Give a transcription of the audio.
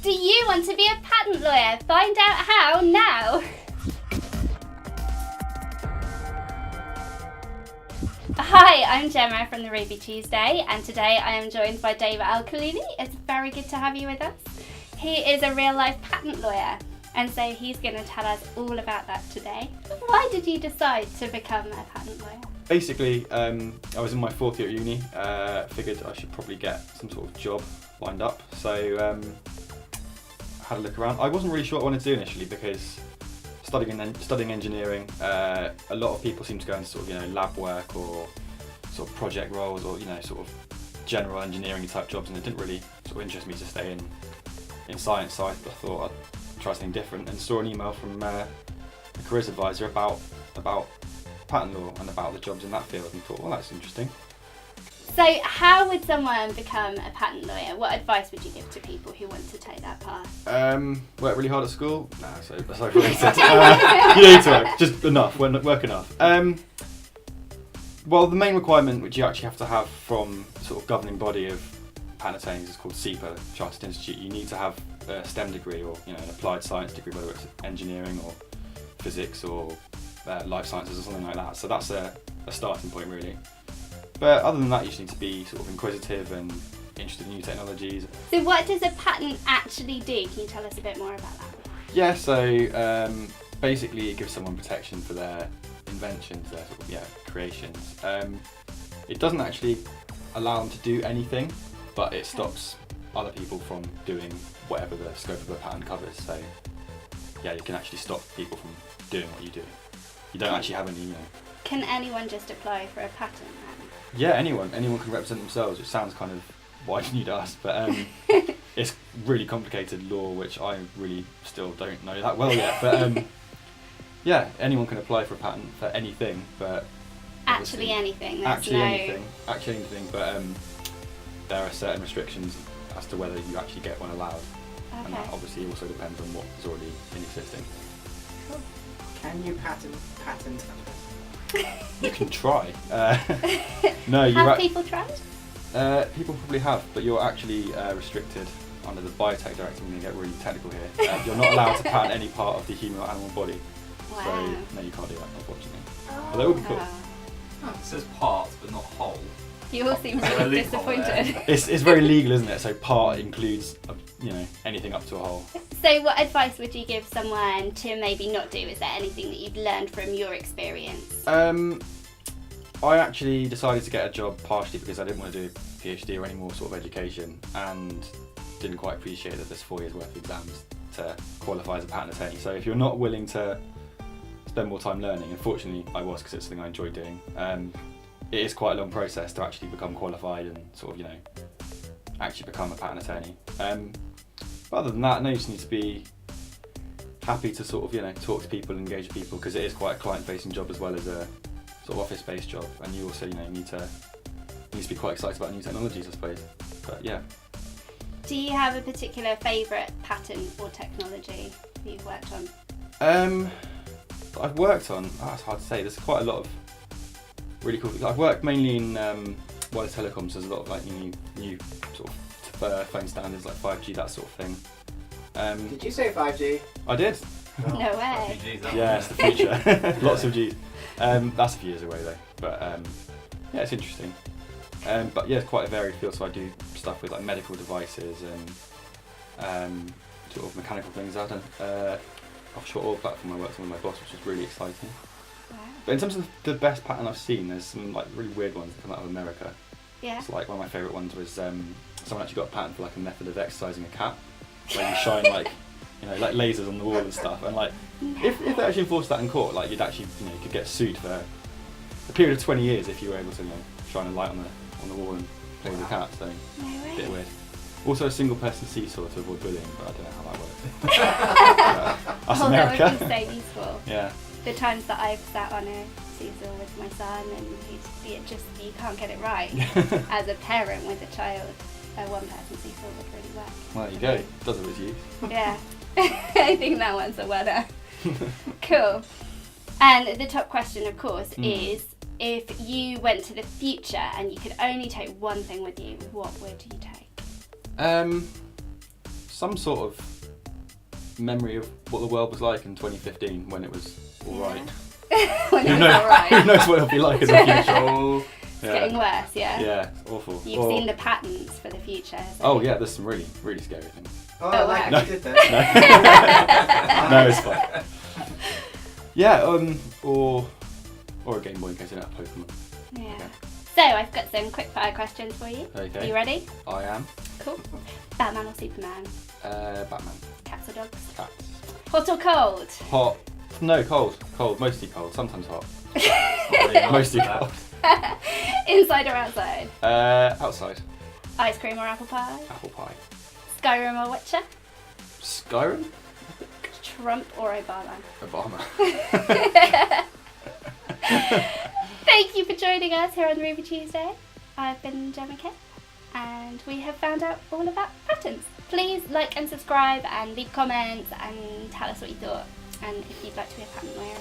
Do you want to be a patent lawyer? Find out how now. Hi, I'm Gemma from the Ruby Tuesday, and today I am joined by David Al-Khalili. It's very good to have you with us. He is a real-life patent lawyer, and so he's going to tell us all about that today. Why did you decide to become a patent lawyer? Basically, I was in my fourth year at uni, figured I should probably get some sort of job lined up, so I had a look around. I wasn't really sure what I wanted to do initially because studying engineering, a lot of people seem to go into sort of, lab work or sort of project roles or, sort of general engineering type jobs, and it didn't really sort of interest me to stay in science, so I thought I'd try something different and saw an email from a careers advisor about patent law and about the jobs in that field and thought, well, that's interesting. So how would someone become a patent lawyer? What advice would you give to people who want to take that path? Work really hard at school? Nah, so that's what I said. You don't need to work, just enough, work enough. Well, the main requirement which you actually have to have from sort of governing body of patent attorneys is called CIPA, Chartered Institute. You need to have a STEM degree or an applied science degree, whether it's engineering or physics or life sciences or something like that. So that's a starting point really. But other than that, you just need to be sort of inquisitive and interested in new technologies. So what does a patent actually do? Can you tell us a bit more about that? Yeah, so basically it gives someone protection for their inventions, their sort of, creations. It doesn't actually allow them to do anything, but it stops other people from doing whatever the scope of the patent covers. So yeah, you can actually stop people from doing what you do. You don't actually have any, Can anyone just apply for a patent then? Yeah, anyone can represent themselves, which sounds kind of why you need us, but it's really complicated law, which I really still don't know that well yet. But yeah, anyone can apply for a patent for anything, but actually anything. Actually anything, but there are certain restrictions as to whether you actually get one allowed, and that obviously also depends on what is already in existing. Cool. Can you patent? You can try. No, have people tried? People probably have, but you're actually restricted under the Biotech Directive. I'm going to get really technical here. You're not allowed to patent any part of the human or animal body. Wow. So no, you can't do that, unfortunately. But that would be cool. It says part, but not whole. You all seem really disappointed. It's very legal, isn't it? So part includes anything up to a whole. So what advice would you give someone to maybe not do? Is there anything that you've learned from your experience? I actually decided to get a job partially because I didn't want to do a PhD or any more sort of education, and didn't quite appreciate that there's 4 years worth of exams to qualify as a patent attorney. So if you're not willing to spend more time learning, unfortunately I was, because it's something I enjoy doing, it is quite a long process to actually become qualified and sort of actually become a patent attorney. But other than that, no, you just need to be happy to sort of talk to people, engage people, because it is quite a client-facing job as well as a sort of office-based job, and you also need to be quite excited about new technologies, I suppose. But yeah. Do you have a particular favourite patent or technology that you've worked on? That I've worked on, it's hard to say. There's quite a lot of really cool things. I've worked mainly in wireless telecoms. There's a lot of new sort of phone standards like 5G, that sort of thing. Did you say 5G? I did. No way. Yeah, it's the future. Lots of G's. That's a few years away though. But yeah, it's interesting. But yeah, it's quite a varied field. So I do stuff with like medical devices and sort of mechanical things. I've done offshore oil platform I worked on with my boss, which was really exciting. Wow. But in terms of the best patent I've seen, there's some like really weird ones that come out of America. Yeah. So like one of my favourite ones was someone actually got a patent for like a method of exercising a cat, where you shine like lasers on the wall and stuff. And like if they actually enforced that in court, like you'd actually you could get sued for a period of 20 years if you were able to shine a light on the wall and play with the cat. So No way. bit weird. Also a single person seesaw to avoid bullying, but I don't know how that works. That's America. That would be so useful. Yeah. The times that I've sat on a seesaw with my son and you can't get it right. As a parent with a child, a one-person seesaw would really work. Well, there you go. Does it with you. Yeah. I think that one's a winner. Cool. And the top question, of course, is if you went to the future and you could only take one thing with you, what would you take? some sort of memory of what the world was like in 2015 when it was all right. When Who it's knows? alright. Who knows what it'll be like in the future? Oh, It's getting worse, yeah. Yeah, it's awful. You've Or- seen the patterns for the future. So. Oh yeah, there's some really, really scary things. Oh, Oh, I like wow. how you did that. No, it's fine. Yeah, or a Game Boy in case you don't have Pokemon. Yeah. Okay. So I've got some quick fire questions for you. Okay. Are you ready? I am. Cool. Batman or Superman? Batman. Cats or dogs? Cats. Hot or cold? Hot. No, cold. Cold. Mostly cold. Sometimes hot. Mostly cold. Inside or outside? Outside. Ice cream or apple pie? Apple pie. Skyrim or Witcher? Skyrim? Trump or Obama? Obama. Thank you for joining us here on Ruby Tuesday. I've been Gemma Kay, and we have found out all about patterns. Please like and subscribe and leave comments and tell us what you thought and if you'd like to be a pattern lawyer.